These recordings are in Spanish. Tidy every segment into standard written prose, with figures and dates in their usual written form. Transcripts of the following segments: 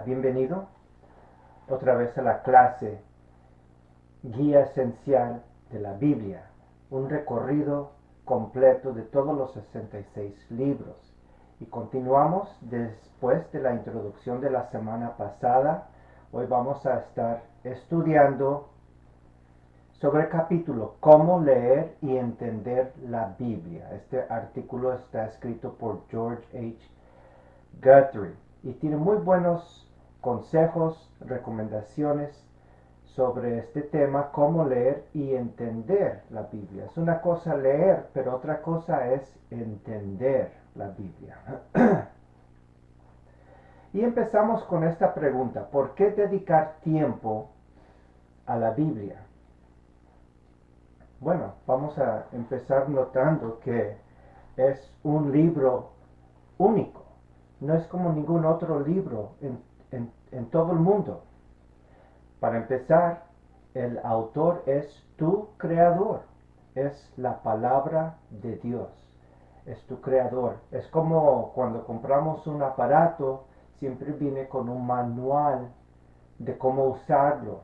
Bienvenido otra vez a la clase Guía Esencial de la Biblia, un recorrido completo de todos los 66 libros. Y continuamos después de la introducción de la semana pasada. Hoy vamos a estar estudiando sobre el capítulo Cómo leer y entender la Biblia. Este artículo está escrito por George H. Guthrie y tiene muy buenos consejos, recomendaciones sobre este tema, cómo leer y entender la Biblia. Es una cosa leer, pero otra cosa es entender la Biblia. Y empezamos con esta pregunta: ¿por qué dedicar tiempo a la Biblia? Bueno, vamos a empezar notando que es un libro único. No es como ningún otro libro en todo el mundo. Para empezar, el autor es tu creador. Es la palabra de Dios. Es tu creador. Es como cuando compramos un aparato, siempre viene con un manual de cómo usarlo.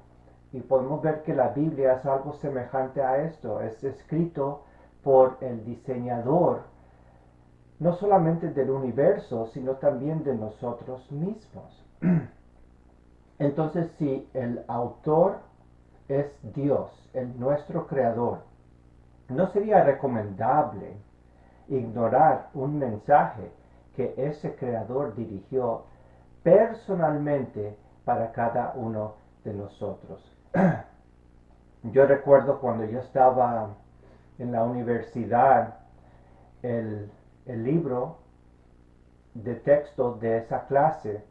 Y podemos ver que la Biblia es algo semejante a esto. Es escrito por el diseñador, no solamente del universo, sino también de nosotros mismos. Entonces, si el autor es Dios, nuestro creador, no sería recomendable ignorar un mensaje que ese creador dirigió personalmente para cada uno de nosotros. Yo recuerdo cuando yo estaba en la universidad, el libro de texto de esa clase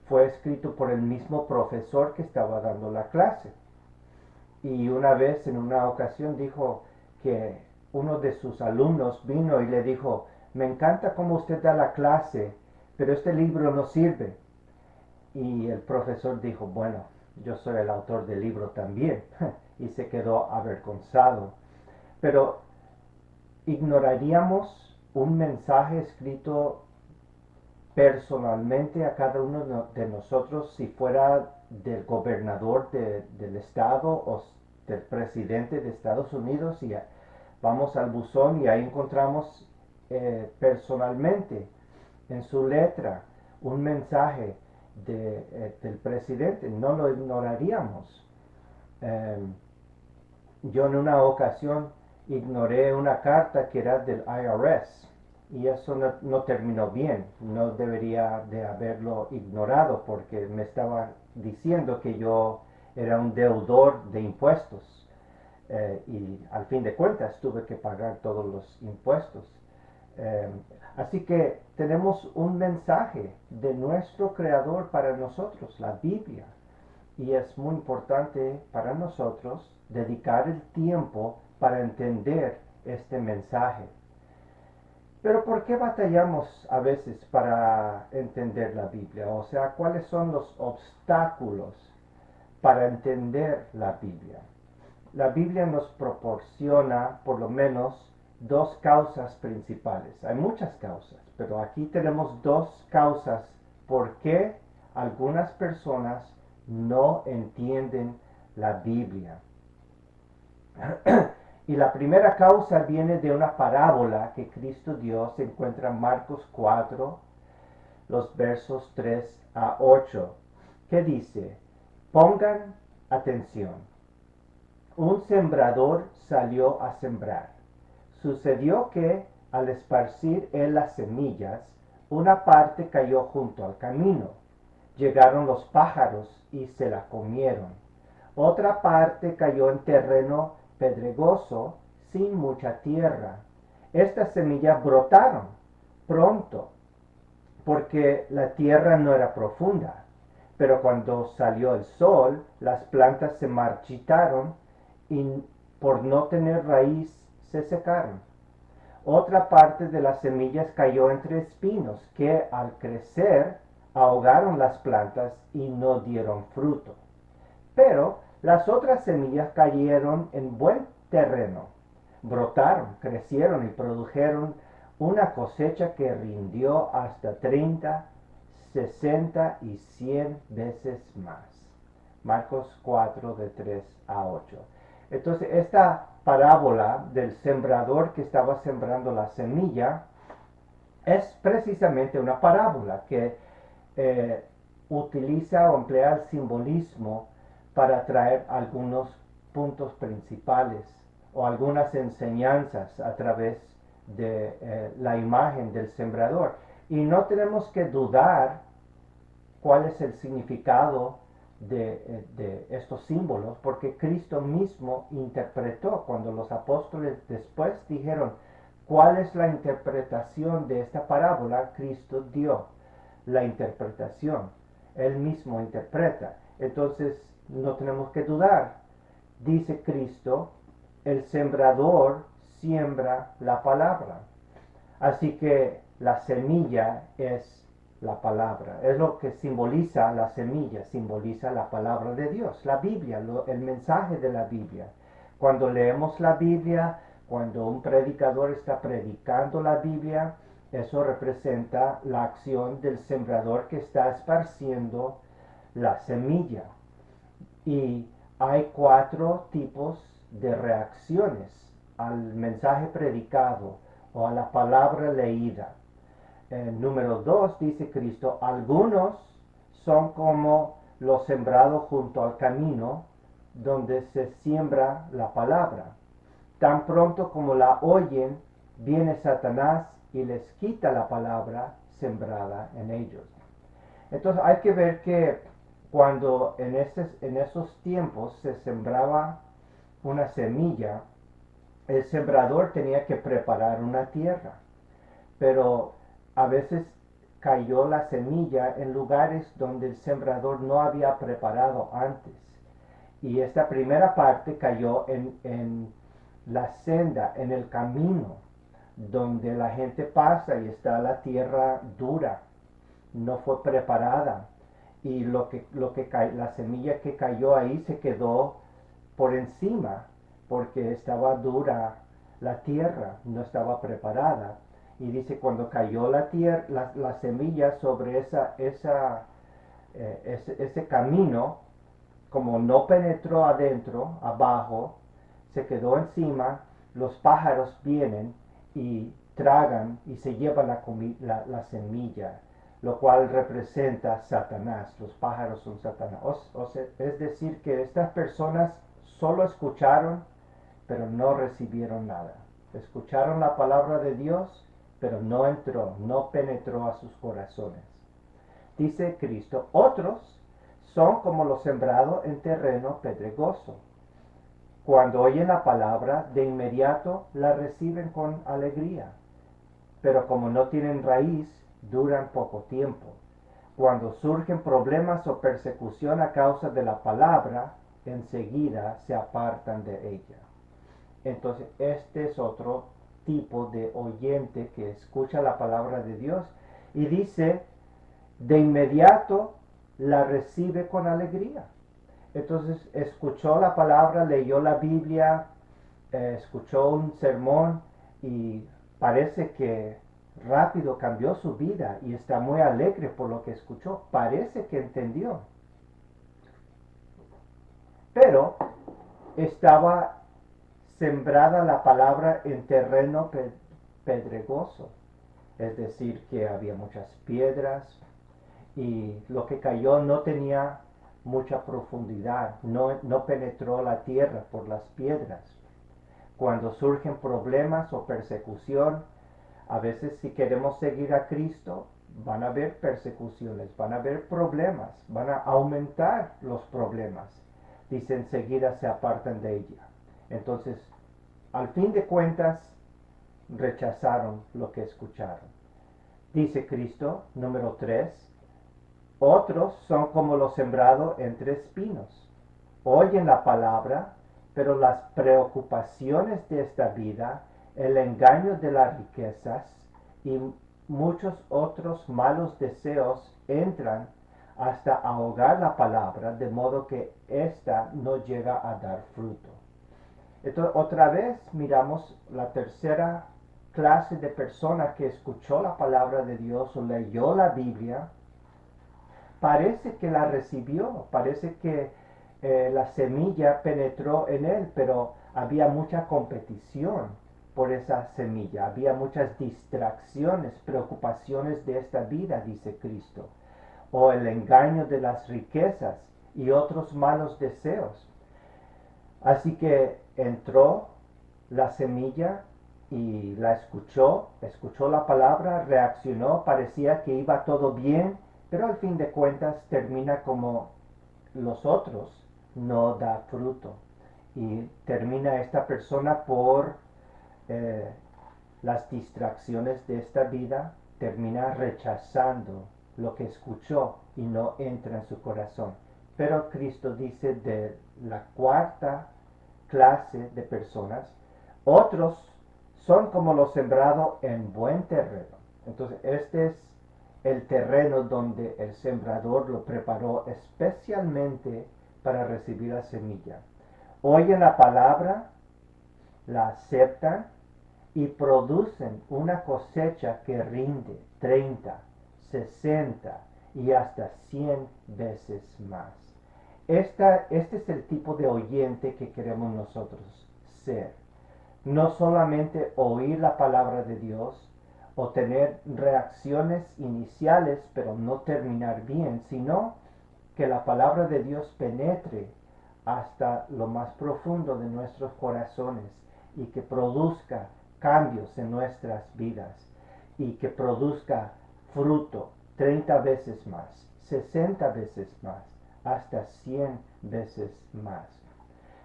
fue escrito por el mismo profesor que estaba dando la clase. Y una vez, en una ocasión, dijo que uno de sus alumnos vino y le dijo: me encanta cómo usted da la clase, pero este libro no sirve. Y el profesor dijo: bueno, yo soy el autor del libro también. Y se quedó avergonzado. Pero ignoraríamos un mensaje escrito personalmente a cada uno de nosotros si fuera del gobernador del estado o del presidente de Estados Unidos, y vamos al buzón y ahí encontramos personalmente en su letra un mensaje del presidente? No lo ignoraríamos. Yo en una ocasión ignoré una carta que era del IRS, y eso no terminó bien. No debería de haberlo ignorado, porque me estaba diciendo que yo era un deudor de impuestos, y al fin de cuentas tuve que pagar todos los impuestos. Así que tenemos un mensaje de nuestro creador para nosotros, la Biblia. Y es muy importante para nosotros dedicar el tiempo para entender este mensaje. Pero ¿por qué batallamos a veces para entender la Biblia? O sea, ¿cuáles son los obstáculos para entender la Biblia? La Biblia nos proporciona por lo menos dos causas principales. Hay muchas causas, pero aquí tenemos dos causas por qué algunas personas no entienden la Biblia. Y la primera causa viene de una parábola que Cristo dio. Se encuentra en Marcos 4, los versos 3 a 8, que dice: pongan atención. Un sembrador salió a sembrar. Sucedió que, al esparcir él las semillas, una parte cayó junto al camino. Llegaron los pájaros y se la comieron. Otra parte cayó en terreno pedregoso, sin mucha tierra. Estas semillas brotaron pronto, porque la tierra no era profunda. Pero cuando salió el sol, las plantas se marchitaron y por no tener raíz se secaron. Otra parte de las semillas cayó entre espinos, que al crecer ahogaron las plantas y no dieron fruto. Pero las otras semillas cayeron en buen terreno, brotaron, crecieron y produjeron una cosecha que rindió hasta 30, 60 y 100 veces más. Marcos 4 de 3 a 8. Entonces esta parábola del sembrador que estaba sembrando la semilla es precisamente una parábola que utiliza o emplea el simbolismo para traer algunos puntos principales o algunas enseñanzas a través de la imagen del sembrador. Y no tenemos que dudar cuál es el significado de estos símbolos, porque Cristo mismo interpretó cuando los apóstoles después dijeron cuál es la interpretación de esta parábola. Cristo dio la interpretación, él mismo interpreta. Entonces no tenemos que dudar. Dice Cristo, el sembrador siembra la palabra. Así que la semilla es la palabra. Es lo que simboliza la semilla, simboliza la palabra de Dios, la Biblia, el mensaje de la Biblia. Cuando leemos la Biblia, cuando un predicador está predicando la Biblia, eso representa la acción del sembrador que está esparciendo la semilla. Y hay 4 tipos de reacciones al mensaje predicado o a la palabra leída. Número 2 dice Cristo, algunos son como los sembrados junto al camino donde se siembra la palabra. Tan pronto como la oyen, viene Satanás y les quita la palabra sembrada en ellos. Entonces hay que ver que cuando en esos tiempos se sembraba una semilla, el sembrador tenía que preparar una tierra, pero a veces cayó la semilla en lugares donde el sembrador no había preparado antes. Y esta primera parte cayó en la senda, en el camino, donde la gente pasa y está la tierra dura, no fue preparada. Y la semilla que cayó ahí se quedó por encima, porque estaba dura la tierra, no estaba preparada. Y dice, cuando cayó la semilla sobre ese camino, como no penetró adentro, abajo, se quedó encima, los pájaros vienen y tragan y se llevan la semilla, lo cual representa Satanás. Los pájaros son Satanás. Es decir, que estas personas solo escucharon, pero no recibieron nada. Escucharon la palabra de Dios, pero no entró, no penetró a sus corazones. Dice Cristo, otros son como los sembrados en terreno pedregoso. Cuando oyen la palabra, de inmediato la reciben con alegría, pero como no tienen raíz, duran poco tiempo. Cuando surgen problemas o persecución a causa de la palabra, enseguida se apartan de ella. Entonces, este es otro tipo de oyente que escucha la palabra de Dios y dice, de inmediato la recibe con alegría. Entonces, escuchó la palabra, leyó la Biblia, escuchó un sermón y parece que rápido cambió su vida y está muy alegre por lo que escuchó. Parece que entendió. Pero estaba sembrada la palabra en terreno pedregoso, es decir, que había muchas piedras y lo que cayó no tenía mucha profundidad, no penetró la tierra por las piedras. Cuando surgen problemas o persecución, a veces si queremos seguir a Cristo, van a haber persecuciones, van a haber problemas, van a aumentar los problemas. Dice, enseguida se apartan de ella. Entonces, al fin de cuentas, rechazaron lo que escucharon. Dice Cristo, número 3, otros son como lo sembrado entre espinos. Oyen la palabra, pero las preocupaciones de esta vida, el engaño de las riquezas y muchos otros malos deseos entran hasta ahogar la palabra, de modo que ésta no llega a dar fruto. Entonces, otra vez miramos la tercera clase de persona que escuchó la palabra de Dios o leyó la Biblia, parece que la recibió, parece que la semilla penetró en él, pero había mucha competición por esa semilla, había muchas distracciones, preocupaciones de esta vida, dice Cristo, o el engaño de las riquezas y otros malos deseos. Así que entró la semilla y la escuchó la palabra, reaccionó, parecía que iba todo bien, pero al fin de cuentas termina como los otros, no da fruto. Y termina esta persona por eh, las distracciones de esta vida, termina rechazando lo que escuchó y no entra en su corazón. Pero Cristo dice de la cuarta clase de personas, otros son como lo sembrado en buen terreno. Entonces, este es el terreno donde el sembrador lo preparó especialmente para recibir la semilla. Oyen la palabra, la aceptan y producen una cosecha que rinde 30, 60 y hasta 100 veces más. Este es el tipo de oyente que queremos nosotros ser. No solamente oír la palabra de Dios o tener reacciones iniciales pero no terminar bien, sino que la palabra de Dios penetre hasta lo más profundo de nuestros corazones y que produzca cambios en nuestras vidas y que produzca fruto 30 veces más, 60 veces más, hasta 100 veces más.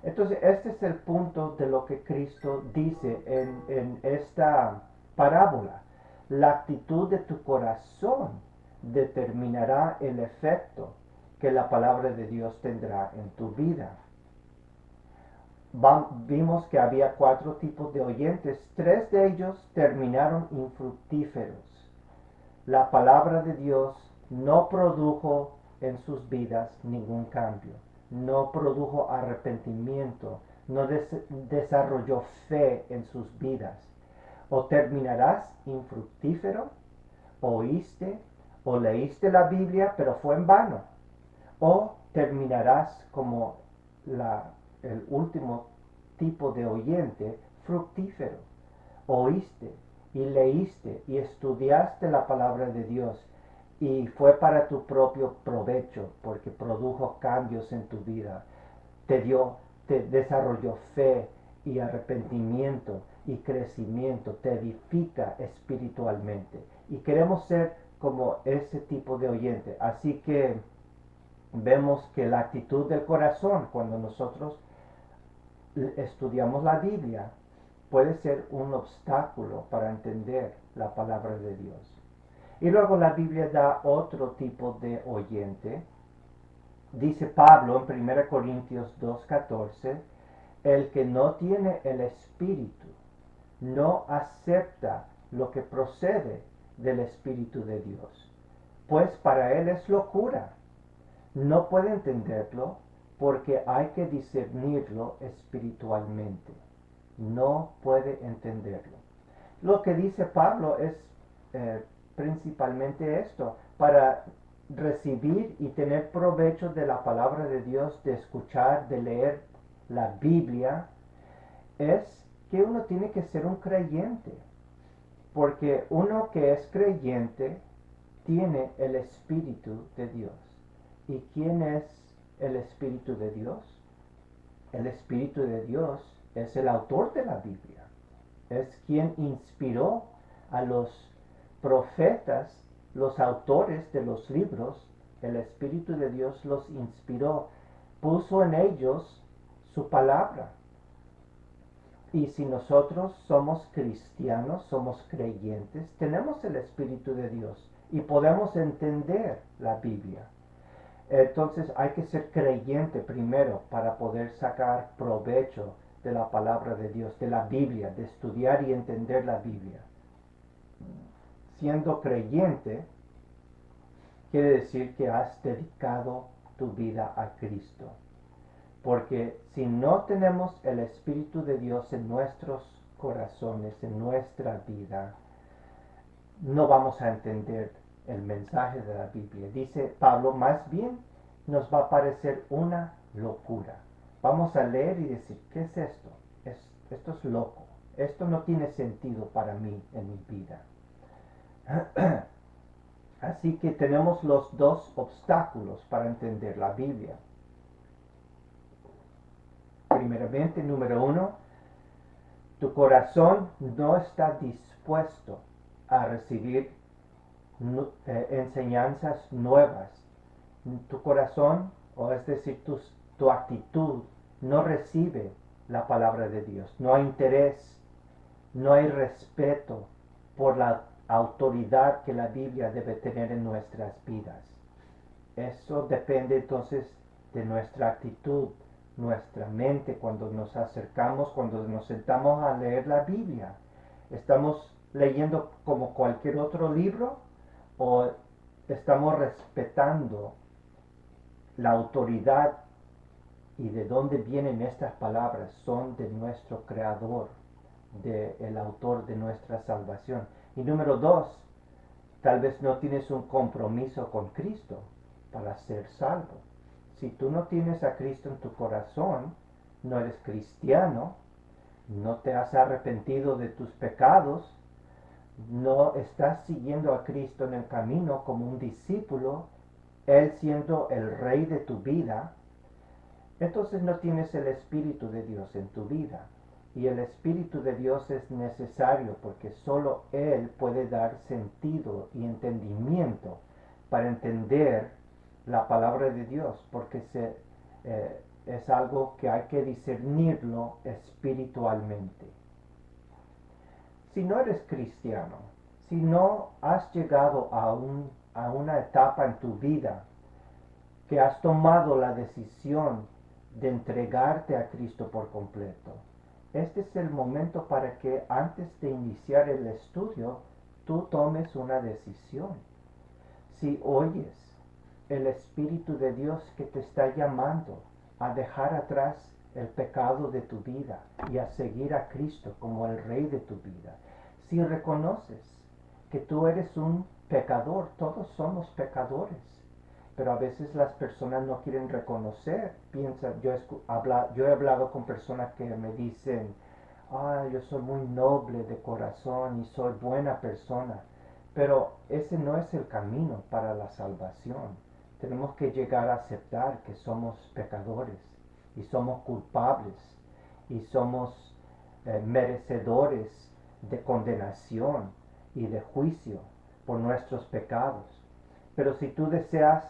Entonces, este es el punto de lo que Cristo dice en esta parábola. La actitud de tu corazón determinará el efecto que la palabra de Dios tendrá en tu vida. Vimos que había 4 tipos de oyentes, 3 de ellos terminaron infructíferos. La palabra de Dios no produjo en sus vidas ningún cambio, no produjo arrepentimiento, no desarrolló fe en sus vidas. O terminarás infructífero, oíste o leíste la Biblia, pero fue en vano. O terminarás como el último tipo de oyente, fructífero. Oíste y leíste y estudiaste la palabra de Dios y fue para tu propio provecho porque produjo cambios en tu vida. Te desarrolló fe y arrepentimiento y crecimiento, te edifica espiritualmente. Y queremos ser como ese tipo de oyente. Así que vemos que la actitud del corazón cuando nosotros estudiamos la Biblia puede ser un obstáculo para entender la palabra de Dios. Y luego la Biblia da otro tipo de oyente. Dice Pablo en 1 Corintios 2:14, el que no tiene el Espíritu no acepta lo que procede del Espíritu de Dios, pues para él es locura. No puede entenderlo porque hay que discernirlo espiritualmente. No puede entenderlo. Lo que dice Pablo es principalmente esto, para recibir y tener provecho de la palabra de Dios, de escuchar, de leer la Biblia, es que uno tiene que ser un creyente, porque uno que es creyente tiene el Espíritu de Dios. ¿Y quién es el Espíritu de Dios? El Espíritu de Dios es el autor de la Biblia. Es quien inspiró a los profetas, los autores de los libros. El Espíritu de Dios los inspiró, puso en ellos su palabra. Y si nosotros somos cristianos, somos creyentes, tenemos el Espíritu de Dios y podemos entender la Biblia. Entonces hay que ser creyente primero para poder sacar provecho de la palabra de Dios, de la Biblia, de estudiar y entender la Biblia. Siendo creyente, quiere decir que has dedicado tu vida a Cristo. Porque si no tenemos el Espíritu de Dios en nuestros corazones, en nuestra vida, no vamos a entender el mensaje de la Biblia. Dice Pablo, más bien nos va a parecer una locura. Vamos a leer y decir, ¿qué es esto? Esto es loco. Esto no tiene sentido para mí en mi vida. Así que tenemos los dos obstáculos para entender la Biblia. Primeramente, número uno, tu corazón no está dispuesto a recibir enseñanzas nuevas. Tu corazón, o es decir, tu actitud, no recibe la palabra de Dios. No hay interés, no hay respeto por la autoridad que la Biblia debe tener en nuestras vidas. Eso depende entonces de nuestra actitud, nuestra mente cuando nos acercamos, cuando nos sentamos a leer la Biblia. ¿Estamos leyendo como cualquier otro libro o estamos respetando la autoridad y de dónde vienen estas palabras? Son de nuestro Creador, del autor de nuestra salvación. Y número dos, tal vez no tienes un compromiso con Cristo para ser salvo. Si tú no tienes a Cristo en tu corazón, no eres cristiano, no te has arrepentido de tus pecados, no estás siguiendo a Cristo en el camino como un discípulo, Él siendo el rey de tu vida, entonces no tienes el Espíritu de Dios en tu vida. Y el Espíritu de Dios es necesario porque solo Él puede dar sentido y entendimiento para entender la palabra de Dios, porque es algo que hay que discernirlo espiritualmente. Si no eres cristiano, si no has llegado a una etapa en tu vida que has tomado la decisión de entregarte a Cristo por completo, este es el momento para que antes de iniciar el estudio, tú tomes una decisión. Si oyes el Espíritu de Dios que te está llamando a dejar atrás el pecado de tu vida y a seguir a Cristo como el Rey de tu vida, si reconoces que tú eres un pecador, todos somos pecadores, pero a veces las personas no quieren reconocer, piensan, yo he hablado con personas que me dicen, yo soy muy noble de corazón y soy buena persona, pero ese no es el camino para la salvación. Tenemos que llegar a aceptar que somos pecadores y somos culpables y somos merecedores de condenación y de juicio por nuestros pecados. Pero si tú deseas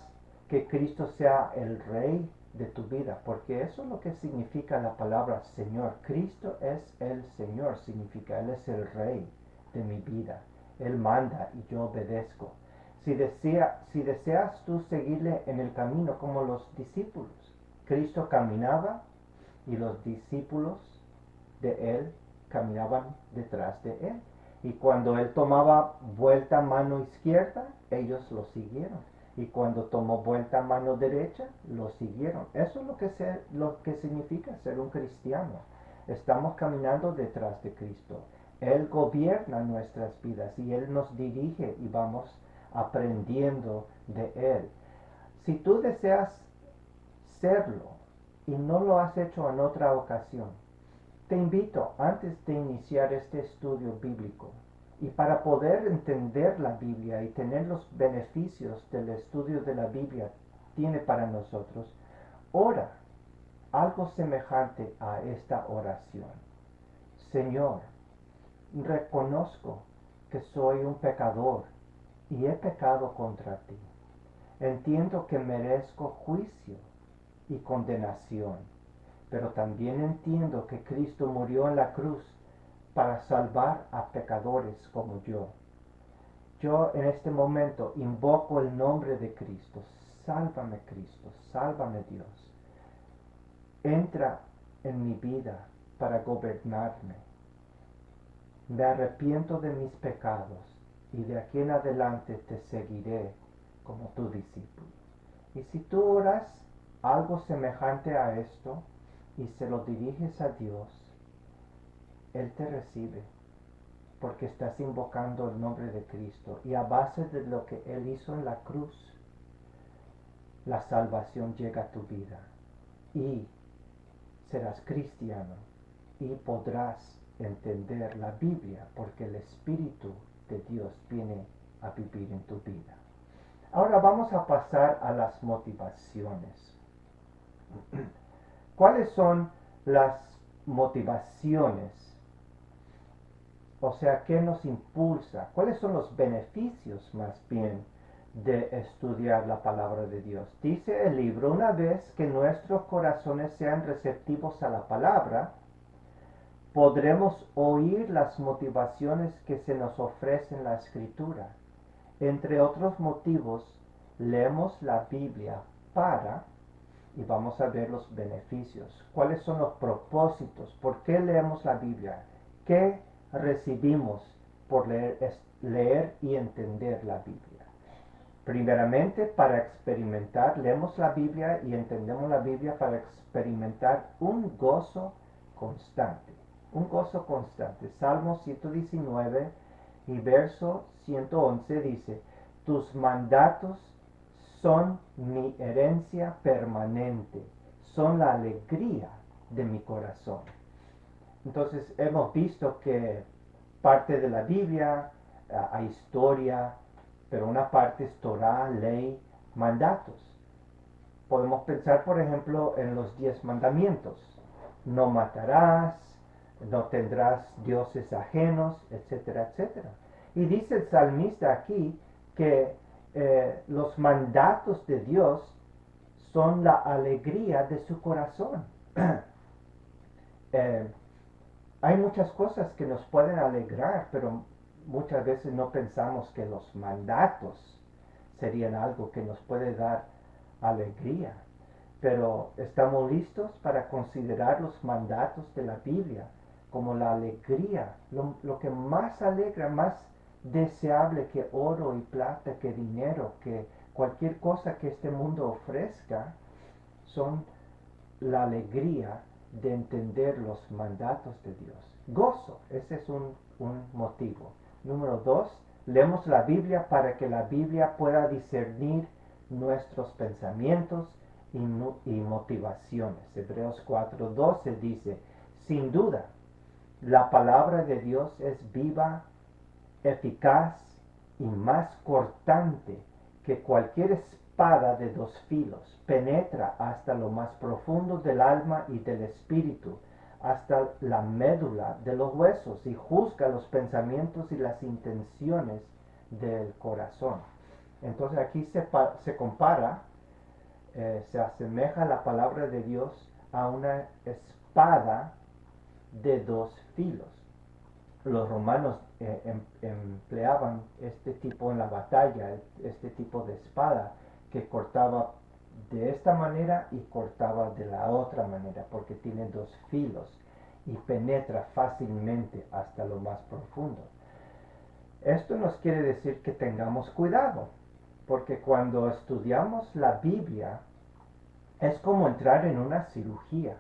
que Cristo sea el Rey de tu vida, porque eso es lo que significa la palabra Señor. Cristo es el Señor, significa Él es el Rey de mi vida. Él manda y yo obedezco. Si deseas tú seguirle en el camino como los discípulos, Cristo caminaba y los discípulos de Él caminaban detrás de Él. Y cuando Él tomaba vuelta mano izquierda, ellos lo siguieron. Y cuando tomó vuelta mano derecha, lo siguieron. Eso es lo que significa ser un cristiano. Estamos caminando detrás de Cristo. Él gobierna nuestras vidas y Él nos dirige y vamos aprendiendo de Él. Si tú deseas serlo y no lo has hecho en otra ocasión, te invito, antes de iniciar este estudio bíblico, y para poder entender la Biblia y tener los beneficios del estudio de la Biblia tiene para nosotros, ora algo semejante a esta oración. Señor, reconozco que soy un pecador y he pecado contra ti. Entiendo que merezco juicio y condenación, pero también entiendo que Cristo murió en la cruz para salvar a pecadores como yo. Yo en este momento invoco el nombre de Cristo. Sálvame Cristo, sálvame Dios. Entra en mi vida para gobernarme. Me arrepiento de mis pecados y de aquí en adelante te seguiré como tu discípulo. Y si tú oras algo semejante a esto y se lo diriges a Dios, Él te recibe. porque estás invocando el nombre de Cristo y a base de lo que Él hizo en la cruz, la salvación llega a tu vida y serás cristiano y podrás entender la Biblia porque el Espíritu de Dios viene a vivir en tu vida. Ahora vamos a pasar a las motivaciones. ¿Cuáles son las motivaciones? O sea, ¿qué nos impulsa? ¿Cuáles son los beneficios más bien de estudiar la palabra de Dios? Dice el libro, una vez que nuestros corazones sean receptivos a la palabra, podremos oír las motivaciones que se nos ofrecen en la Escritura. Entre otros motivos, leemos la Biblia para, y vamos a ver los beneficios. ¿Cuáles son los propósitos? ¿Por qué leemos la Biblia? ¿Qué recibimos por leer y entender la Biblia? Primeramente, para experimentar, leemos la Biblia y entendemos la Biblia para experimentar un gozo constante. Un gozo constante. Salmo 119 y verso 111 dice, tus mandatos son mi herencia permanente, son la alegría de mi corazón. Entonces hemos visto que parte de la Biblia hay historia, pero una parte es Torah, ley, mandatos. Podemos pensar, por ejemplo, en los 10 mandamientos. No matarás, no tendrás dioses ajenos, etcétera, etcétera. Y dice el salmista aquí que los mandatos de Dios son la alegría de su corazón. eh, Hay muchas cosas que nos pueden alegrar, pero muchas veces no pensamos que los mandatos serían algo que nos puede dar alegría. Pero estamos listos para considerar los mandatos de la Biblia como la alegría, lo que más alegra, más deseable que oro y plata, que dinero, que cualquier cosa que este mundo ofrezca, son la alegría de entender los mandatos de Dios. Gozo, ese es un motivo. Número 2, leemos la Biblia para que la Biblia pueda discernir nuestros pensamientos y motivaciones. Hebreos 4:12 dice, sin duda, la palabra de Dios es viva, eficaz y más cortante que cualquier espada de 2 filos, penetra hasta lo más profundo del alma y del espíritu, hasta la médula de los huesos, y juzga los pensamientos y las intenciones del corazón. Entonces aquí se compara, se asemeja la palabra de Dios a una espada de 2 filos. Los romanos empleaban este tipo en la batalla, este tipo de espada que cortaba de esta manera y cortaba de la otra manera, porque tiene 2 filos y penetra fácilmente hasta lo más profundo. Esto nos quiere decir que tengamos cuidado, porque cuando estudiamos la Biblia es como entrar en una cirugía.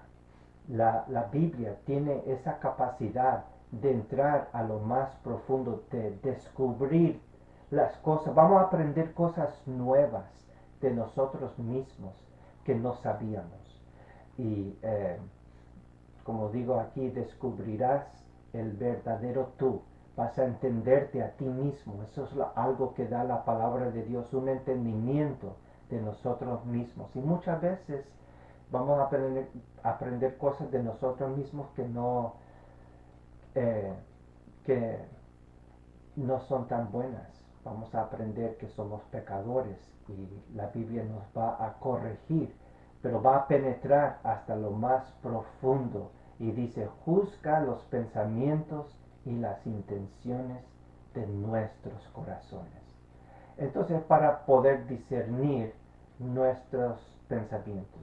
La Biblia tiene esa capacidad de entrar a lo más profundo, de descubrir las cosas. Vamos a aprender cosas nuevas de nosotros mismos que no sabíamos. Y como digo aquí, descubrirás el verdadero tú. Vas a entenderte a ti mismo. Eso es algo que da la palabra de Dios, un entendimiento de nosotros mismos. Y muchas veces vamos a aprender cosas de nosotros mismos eh, que no son tan buenas. Vamos a aprender que somos pecadores y la Biblia nos va a corregir, pero va a penetrar hasta lo más profundo y dice, juzga los pensamientos y las intenciones de nuestros corazones. Entonces, para poder discernir nuestros pensamientos,